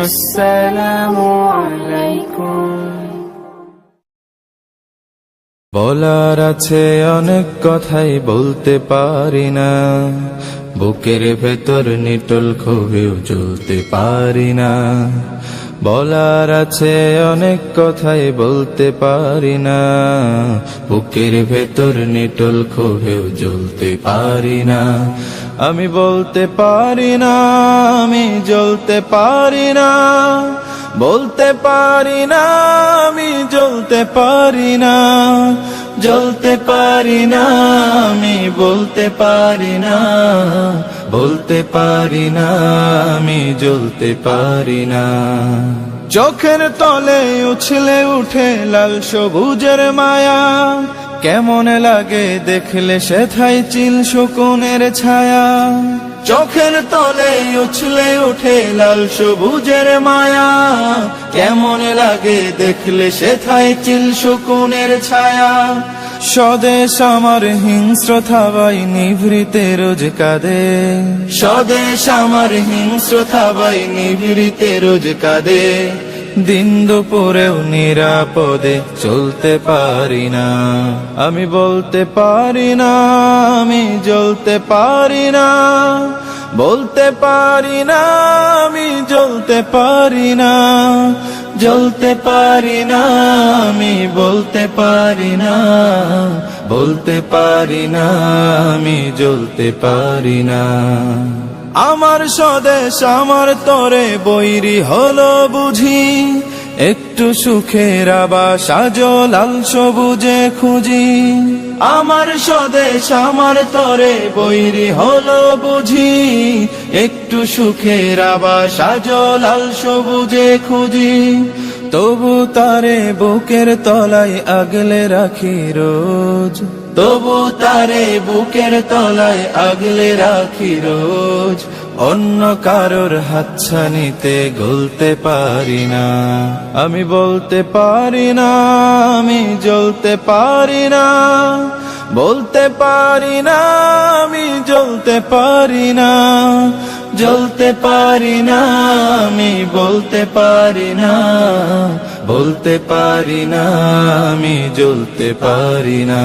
আসসালামু আলাইকুম। বলার আছে অনেক কথাই বলতে পারি না, বুকের ভেতর নিটল ক্ষোভেও জ্বলতে পারি না। বলার আছে অনেক কথাই বলতে পারি না, বুকের ভেতর নিটল ক্ষোভেও জ্বলতে পারি না। আমি বলতে পারি না, আমি জ্বলতে পারি না, বলতে পারি না, আমি জ্বলতে পারি না, জ্বলতে পারি না, আমি বলতে পারি না, বলতে পারি না, আমি জ্বলতে পারি না। চোখের তলে উছলে উঠে লাল সবুজের মায়া, কেমন লাগে দেখলে সেথায় চিল শকুনের ছায়া। চোখের তলে উছলে উঠে লাল সবুজের মায়া, কেমন লাগে দেখলে সেথায় চিল শকুনের ছায়া। স্বদেশ আমার হিংস্র থাবাই নিভৃতে রোজ কাঁদে, স্বদেশ আমার হিংস্র থাবাই নিভৃতে রোজ কাঁদে। দিন দুপুরেও নিরাপদে চলতে পারি না, আমি বলতে পারি না, আমি জ্বলতে পারি না, বলতে পারি না, আমি জ্বলতে পারি না, জ্বলতে পারি না, আমি বলতে পারি না, বলতে পারি না, আমি জ্বলতে পারি না। আমার স্বদেশ আমার তরে বৈরী হলো বুঝি, একটু সুখের আবাস আজ লাল সবুজে খুঁজি। আমার স্বদেশ আমার তরে বৈরী হলো বুঝি, একটু সুখের আবাস আজ লাল সবুজে খুঁজি। তবু তারে বুকের তলায় আগলে রাখি রোজ, তবু তারে বুকের তলায় আগলে রাখি রোজ। অন্য কারোর হাতছানিতে গলতে পারি না, আমি বলতে পারি না, আমি জ্বলতে পারি না, বলতে পারি না, আমি জ্বলতে পারি না, জ্বলতে পারি না, আমি বলতে পারি না, বলতে পারি না, আমি জ্বলতে পারি না।